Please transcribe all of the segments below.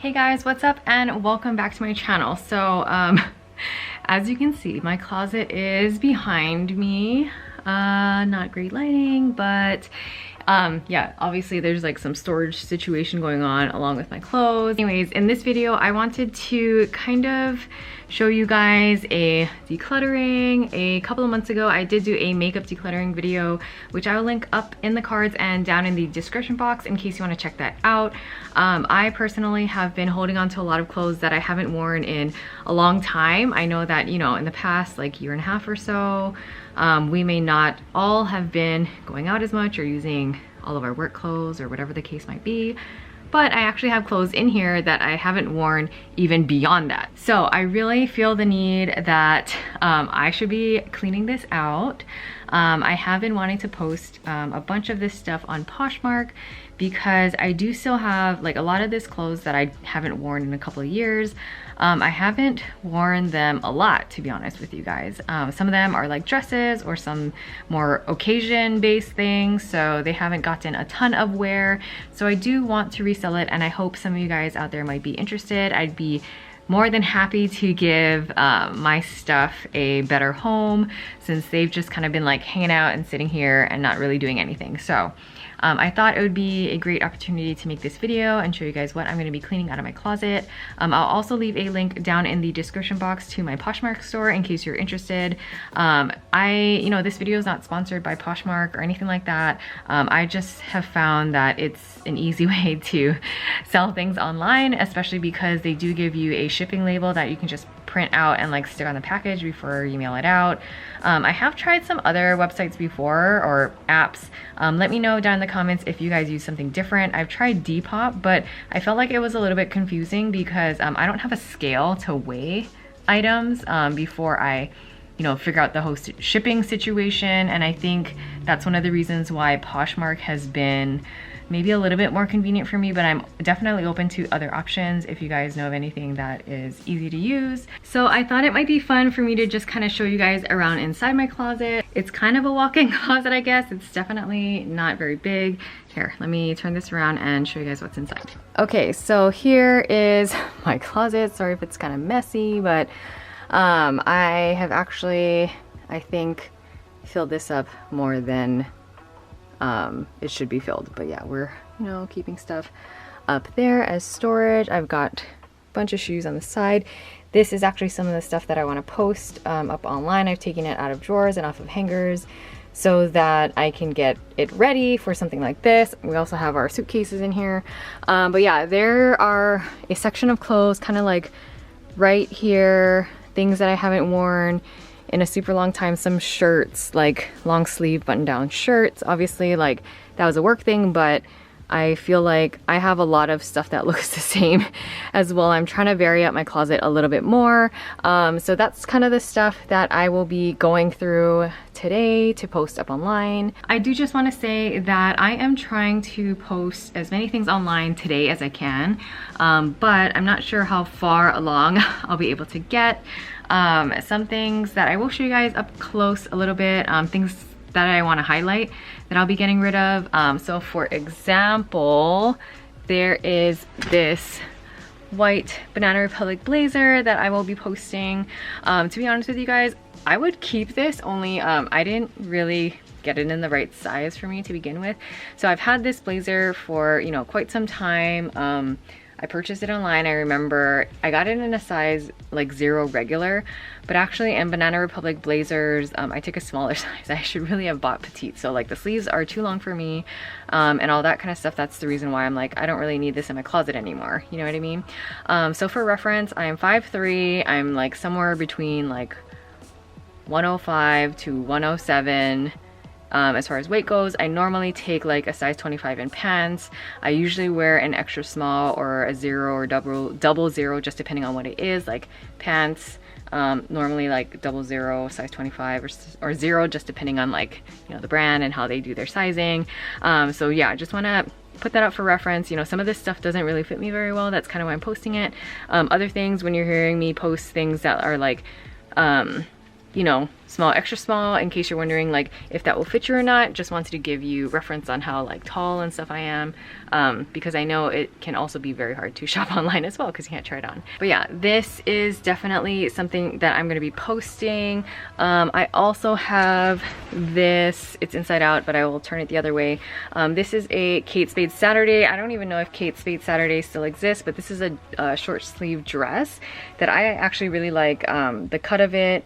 Hey guys, what's up and welcome back to my channel. So as you can see, my closet is behind me. Not great lighting, but yeah, obviously there's like some storage situation going on along with my clothes. Anyways, in this video I wanted to kind of show you guys a decluttering. A couple of months ago I did do a makeup decluttering video, which I will link up in the cards and down in the description box in case you want to check that out. I personally have been holding on to a lot of clothes that I haven't worn in a long time. I know that, you know, in the past like year and a half or so, we may not all have been going out as much or using all of our work clothes or whatever the case might be, but I actually have clothes in here that I haven't worn even beyond that. So I really feel the need that I should be cleaning this out. I have been wanting to post a bunch of this stuff on Poshmark because I do still have like a lot of this clothes that I haven't worn in a couple of years. I haven't worn them a lot, to be honest with you guys. Some of them are like dresses or some more occasion-based things, so they haven't gotten a ton of wear. So I do want to resell it, and I hope some of you guys out there might be interested. I'd be more than happy to give my stuff a better home since they've just kind of been like hanging out and sitting here and not really doing anything. So I thought it would be a great opportunity to make this video and show you guys what I'm going to be cleaning out of my closet. I'll also leave a link down in the description box to my Poshmark store in case you're interested. You know, this video is not sponsored by Poshmark or anything like that. I just have found that it's an easy way to sell things online, especially because they do give you a shipping label that you can just print out and like stick on the package before you mail it out. I have tried some other websites before or apps. Let me know down in the comments if you guys use something different. I've tried Depop, but I felt like it was a little bit confusing because I don't have a scale to weigh items before I, you know, figure out the whole shipping situation. And I think that's one of the reasons why Poshmark has been maybe a little bit more convenient for me, but I'm definitely open to other options if you guys know of anything that is easy to use. So I thought it might be fun for me to just kind of show you guys around inside my closet. It's kind of a walk-in closet, I guess. It's definitely not very big. Here, let me turn this around and show you guys what's inside. Okay, so here is my closet. Sorry if it's kind of messy, but I have actually, I think, filled this up more than it should be filled. But yeah, we're, you know, keeping stuff up there as storage. I've got a bunch of shoes on the side. This is actually some of the stuff that I want to post up online. I've taken it out of drawers and off of hangers so that I can get it ready for something like this. We also have our suitcases in here. But yeah, there are a section of clothes kind of like right here, things that I haven't worn in a super long time. Some shirts, like long sleeve button down shirts. Obviously, like that was a work thing, but I feel like I have a lot of stuff that looks the same as well. I'm trying to vary out my closet a little bit more. So that's kind of the stuff that I will be going through today to post up online. I do just want to say that I am trying to post as many things online today as I can, but I'm not sure how far along I'll be able to get. Some things that I will show you guys up close a little bit, things that I want to highlight that I'll be getting rid of. So for example, there is this white Banana Republic blazer that I will be posting. To be honest with you guys, I would keep this, only I didn't really get it in the right size for me to begin with. So I've had this blazer for, you know, quite some time. I purchased it online. I remember I got it in a size like 0 regular, but actually in Banana Republic blazers, I took a smaller size. I should really have bought petite. So like the sleeves are too long for me and all that kind of stuff. That's the reason why I'm like, I don't really need this in my closet anymore. You know what I mean? So for reference, I'm 5'3". I'm like somewhere between like 105 to 107. As far as weight goes, I normally take like a size 25 in pants. I usually wear an extra small or a 0 or double 0, just depending on what it is. Like pants, normally like 00, size 25 or 0, just depending on like, you know, the brand and how they do their sizing. So yeah, I just want to put that out for reference. You know, some of this stuff doesn't really fit me very well. That's kind of why I'm posting it. Other things, when you're hearing me post things that are like you know, small, extra small, in case you're wondering like if that will fit you or not. Just wanted to give you reference on how like tall and stuff I am, because I know it can also be very hard to shop online as well because you can't try it on. But yeah, this is definitely something that I'm going to be posting. I also have this, it's inside out, but I will turn it the other way. This is a Kate Spade Saturday. I don't even know if Kate Spade Saturday still exists, but this is a short sleeve dress that I actually really like. The cut of it,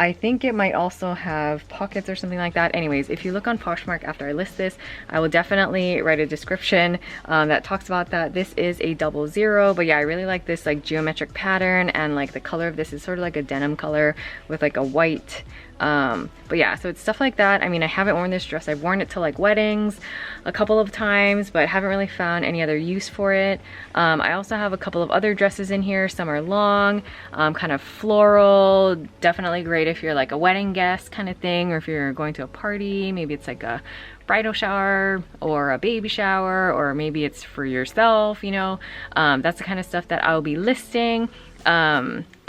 I think it might also have pockets or something like that. Anyways, if you look on Poshmark after I list this, I will definitely write a description that talks about that. This is a 00, but yeah, I really like this like geometric pattern, and like the color of this is sort of like a denim color with like a white. But yeah, so it's stuff like that. I mean, I haven't worn this dress. I've worn it to like weddings a couple of times, but haven't really found any other use for it. I also have a couple of other dresses in here. Some are long, kind of floral, definitely great if you're like a wedding guest kind of thing, or if you're going to a party, maybe it's like a bridal shower or a baby shower, or maybe it's for yourself, you know. That's the kind of stuff that I'll be listing.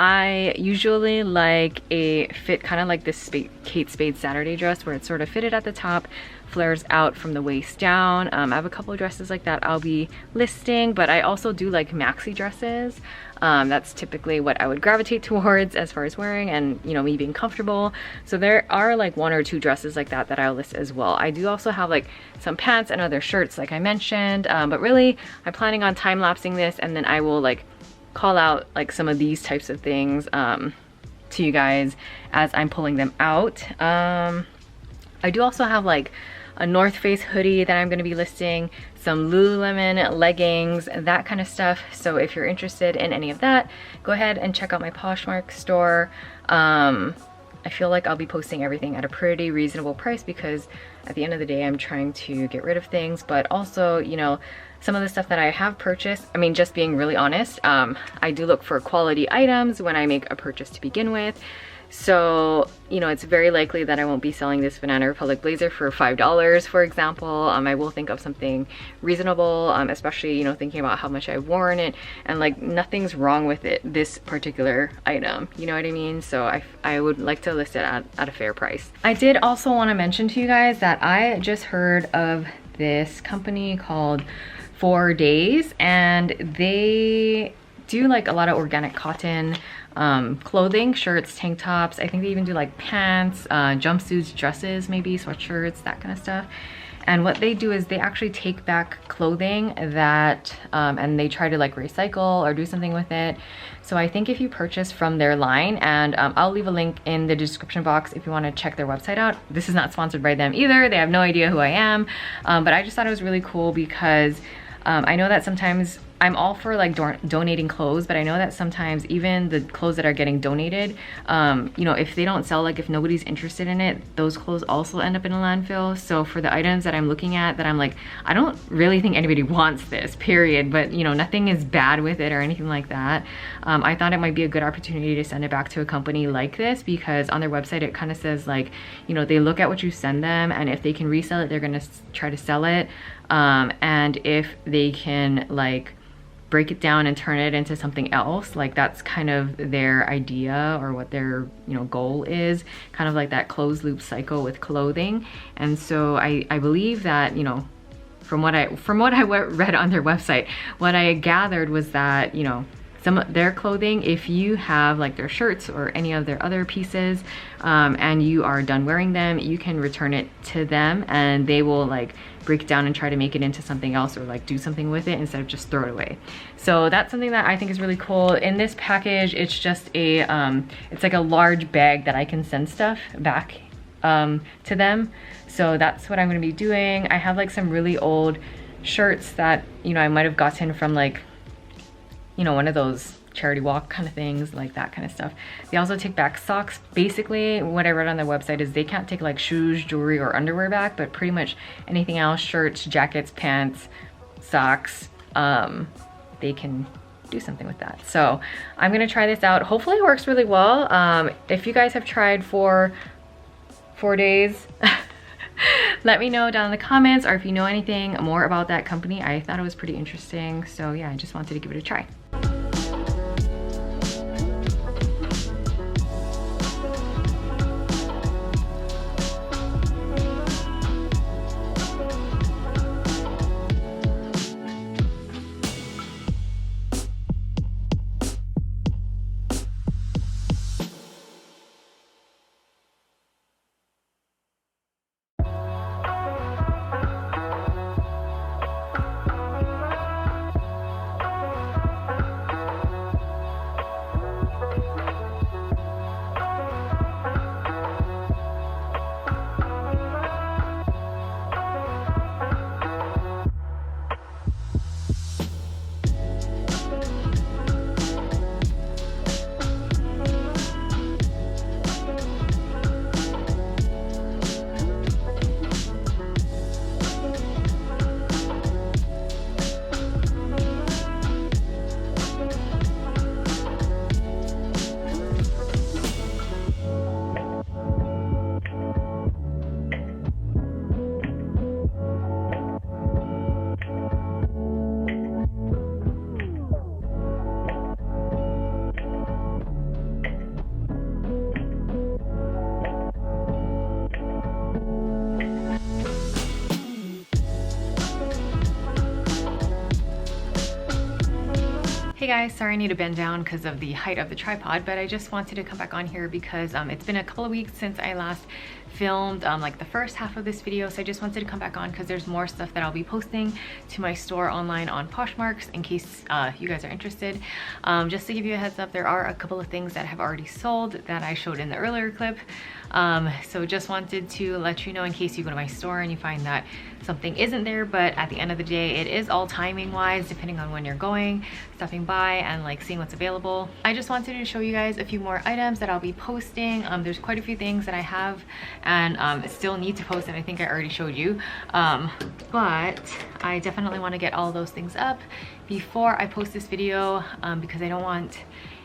I usually like a fit kind of like this Kate Spade Saturday dress, where it's sort of fitted at the top, flares out from the waist down. I have a couple of dresses like that I'll be listing, but I also do like maxi dresses. That's typically what I would gravitate towards as far as wearing and, you know, me being comfortable. So there are like 1 or 2 dresses like that that I'll list as well. I do also have like some pants and other shirts like I mentioned, but really I'm planning on time lapsing this, and then I will like call out like some of these types of things to you guys as I'm pulling them out. I do also have like a North Face hoodie that I'm going to be listing, some Lululemon leggings, that kind of stuff. So if you're interested in any of that, go ahead and check out my Poshmark store. I feel like I'll be posting everything at a pretty reasonable price, because at the end of the day I'm trying to get rid of things, but also, you know, some of the stuff that I have purchased, I mean, just being really honest, I do look for quality items when I make a purchase to begin with. So, you know, it's very likely that I won't be selling this Banana Republic blazer for $5, for example. I will think of something reasonable, especially, you know, thinking about how much I've worn it, and like nothing's wrong with it, this particular item, you know what I mean? So I would like to list it at a fair price. I did also want to mention to you guys that I just heard of this company called 4 Days, and they do like a lot of organic cotton clothing, shirts, tank tops. I think they even do like pants, jumpsuits, dresses, maybe sweatshirts, that kind of stuff. And what they do is they actually take back clothing that and they try to like recycle or do something with it. So I think if you purchase from their line, and I'll leave a link in the description box if you want to check their website out. This is not sponsored by them either. They have no idea who I am, but I just thought it was really cool because I know that sometimes I'm all for like donating clothes, but I know that sometimes even the clothes that are getting donated, you know, if they don't sell, like if nobody's interested in it, those clothes also end up in a landfill. So for the items that I'm looking at that I'm like, I don't really think anybody wants this, period, but you know, nothing is bad with it or anything like that. I thought it might be a good opportunity to send it back to a company like this, because on their website it kind of says like, you know, they look at what you send them, and if they can resell it, they're gonna try to sell it. And if they can like break it down and turn it into something else, like that's kind of their idea or what their, you know, goal is, kind of like that closed loop cycle with clothing. And so I believe that, you know, from what I read on their website, what I gathered was that, you know, some of their clothing, if you have like their shirts or any of their other pieces and you are done wearing them, you can return it to them and they will like break it down and try to make it into something else, or like do something with it instead of just throw it away. So that's something that I think is really cool. In this package, it's just a it's like a large bag that I can send stuff back to them. So that's what I'm going to be doing. I have like some really old shirts that, you know, I might have gotten from like, you know, one of those charity walk kind of things, like that kind of stuff. They also take back socks. Basically, what I read on their website is they can't take like shoes, jewelry, or underwear back, but pretty much anything else, shirts, jackets, pants, socks, they can do something with that. So I'm gonna try this out. Hopefully it works really well. If you guys have tried for 4 days, let me know down in the comments, or if you know anything more about that company. I thought it was pretty interesting. So yeah, I just wanted to give it a try. guys, sorry I need to bend down because of the height of the tripod, but I just wanted to come back on here because it's been a couple of weeks since I last filmed like the first half of this video, so I just wanted to come back on because there's more stuff that I'll be posting to my store online on Poshmarks in case you guys are interested. Just to give you a heads up, there are a couple of things that have already sold that I showed in the earlier clip, so just wanted to let you know in case you go to my store and you find that something isn't there. But at the end of the day, it is all timing wise, depending on when you're going, stopping by and like seeing what's available. I just wanted to show you guys a few more items that I'll be posting. There's quite a few things that I have and still need to post, and I think I already showed you, but I definitely want to get all those things up before I post this video, because I don't want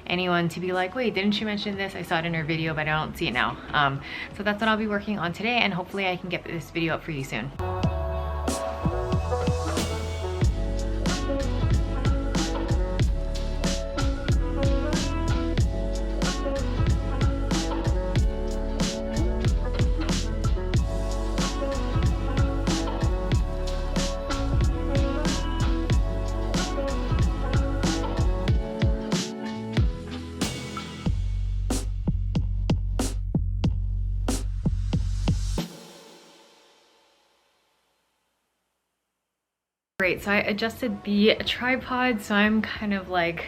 anyone to be like, wait, didn't you mention this? I saw it in her video, but I don't see it now. So that's what I'll be working on today, and hopefully I can get this video up for you soon. Great, so I adjusted the tripod, so I'm kind of like,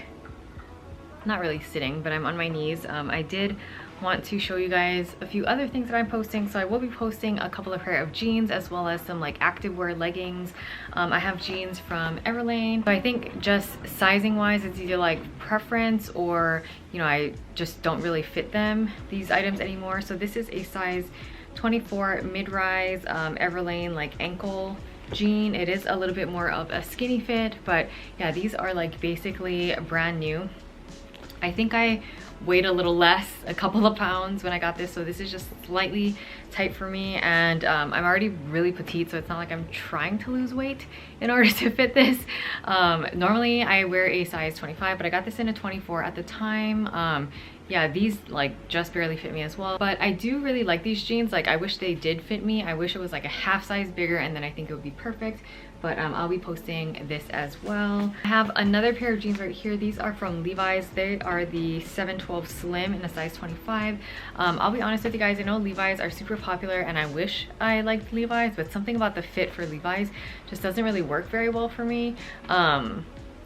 not really sitting, but I'm on my knees. I did want to show you guys a few other things that I'm posting. So I will be posting a couple of pair of jeans as well as some like activewear leggings. I have jeans from Everlane, but I think just sizing wise, it's either like preference or, you know, I just don't really fit them, these items anymore. So this is a size 24 mid-rise Everlane like ankle jean. It is a little bit more of a skinny fit, but yeah, these are like basically brand new. I think I weighed a little less, a couple of pounds when I got this, so this is just slightly tight for me, and I'm already really petite, so it's not like I'm trying to lose weight in order to fit this. Normally I wear a size 25, but I got this in a 24 at the time. Yeah, these like just barely fit me as well, but I do really like these jeans. Like, I wish they did fit me. I wish it was like a half size bigger, and then I think it would be perfect. But I'll be posting this as well. I have another pair of jeans right here. These are from Levi's. They are the 712 Slim in a size 25. I'll be honest with you guys, I know Levi's are super popular and I wish I liked Levi's, but something about the fit for Levi's just doesn't really work very well for me.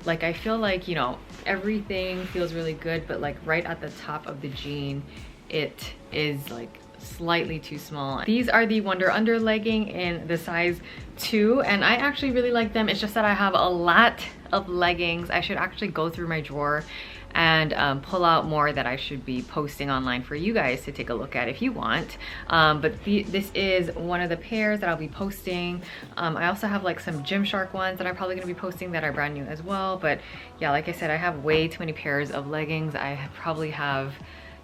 Like, I feel like, you know, everything feels really good, but like right at the top of the jean, it is like slightly too small. These are the Wonder Under legging in the size 2, and I actually really like them. It's just that I have a lot of leggings. I should actually go through my drawer and pull out more that I should be posting online for you guys to take a look at if you want. But this is one of the pairs that I'll be posting. I also have like some Gymshark ones that I'm probably going to be posting that are brand new as well. But yeah, like I said, I have way too many pairs of leggings. I probably have,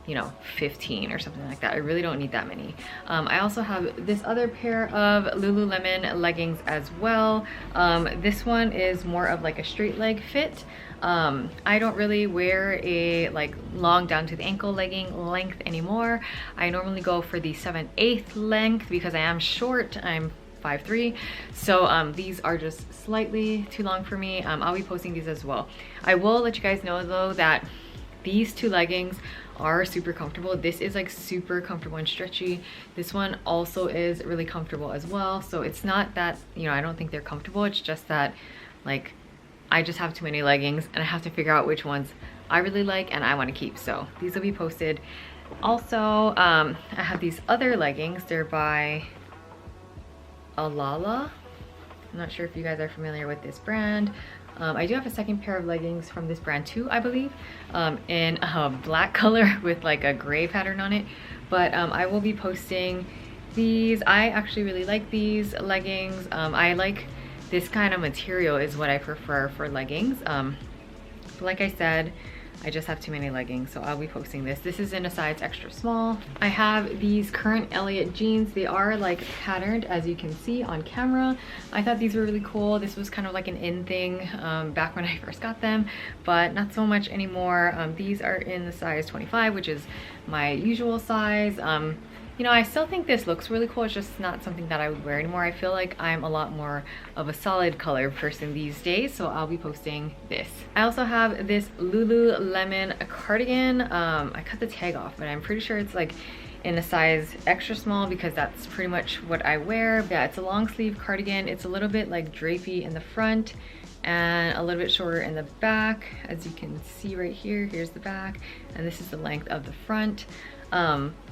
you know, 15 or something like that. I really don't need that many. I also have this other pair of Lululemon leggings as well. This one is more of like a straight leg fit. I don't really wear a like long down to the ankle legging length anymore. I normally go for the 7/8 length because I am short. I'm 5'3", so these are just slightly too long for me. I'll be posting these as well. I will let you guys know though that these two leggings are super comfortable. This is like super comfortable and stretchy. This one also is really comfortable as well. So it's not that, you know, I don't think they're comfortable. It's just that like I just have too many leggings and I have to figure out which ones I really like and I want to keep. So these will be posted. Also, I have these other leggings. They're by Alala. I'm not sure if you guys are familiar with this brand. I do have a second pair of leggings from this brand too, I believe, in a black color with like a gray pattern on it. But I will be posting these. I actually really like these leggings. I like this kind of material is what I prefer for leggings. Like I said, I just have too many leggings, so I'll be posting this. This is in a size extra small. I have these Current Elliott jeans. They are like patterned, as you can see on camera. I thought these were really cool. This was kind of like an in thing back when I first got them, but not so much anymore. These are in the size 25, which is my usual size. You know, I still think this looks really cool. It's just not something that I would wear anymore. I feel like I'm a lot more of a solid color person these days, so I'll be posting this. I also have this Lululemon cardigan. I cut the tag off, but I'm pretty sure it's like in a size extra small because that's pretty much what I wear. But yeah, it's a long sleeve cardigan. It's a little bit like drapey in the front and a little bit shorter in the back. As you can see right here, here's the back, and this is the length of the front.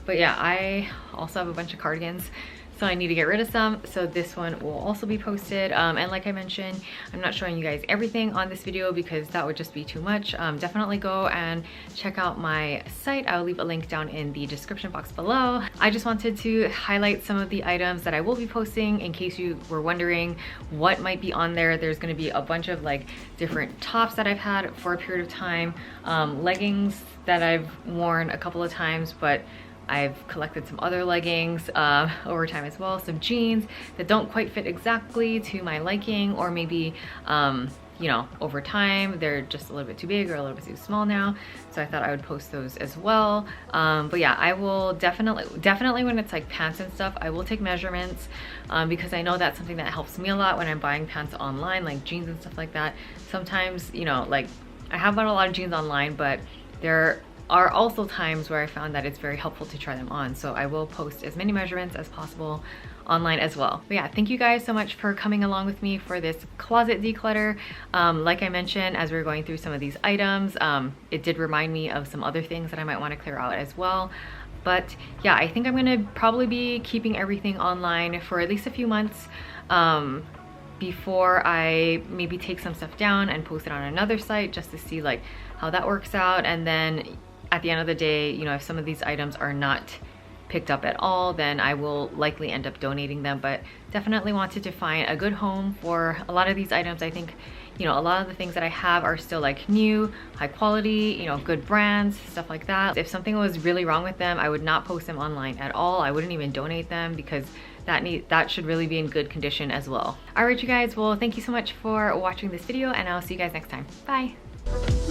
But yeah, I also have a bunch of cardigans, so I need to get rid of some. So this one will also be posted. And like I mentioned, I'm not showing you guys everything on this video because that would just be too much. Definitely go and check out my site. I'll leave a link down in the description box below. I just wanted to highlight some of the items that I will be posting in case you were wondering what might be on there. There's gonna be a bunch of like different tops that I've had for a period of time, leggings that I've worn a couple of times, but I've collected some other leggings over time as well, some jeans that don't quite fit exactly to my liking, or maybe you know, over time they're just a little bit too big or a little bit too small now, so I thought I would post those as well. But yeah, I will definitely when it's like pants and stuff, I will take measurements because I know that's something that helps me a lot when I'm buying pants online, like jeans and stuff like that. Sometimes, you know, like I have bought a lot of jeans online, but there are also times where I found that it's very helpful to try them on. So I will post as many measurements as possible online as well. But yeah, thank you guys so much for coming along with me for this closet declutter. Like I mentioned, as we were going through some of these items, it did remind me of some other things that I might want to clear out as well. But yeah, I think I'm gonna probably be keeping everything online for at least a few months before I maybe take some stuff down and post it on another site just to see like how that works out. And then at the end of the day, you know, if some of these items are not picked up at all, then I will likely end up donating them. But definitely wanted to find a good home for a lot of these items. I think, you know, a lot of the things that I have are still like new, high quality, you know, good brands, stuff like that. If something was really wrong with them, I would not post them online at all. I wouldn't even donate them because that should really be in good condition as well. All right, you guys, well, thank you so much for watching this video, and I'll see you guys next time. Bye.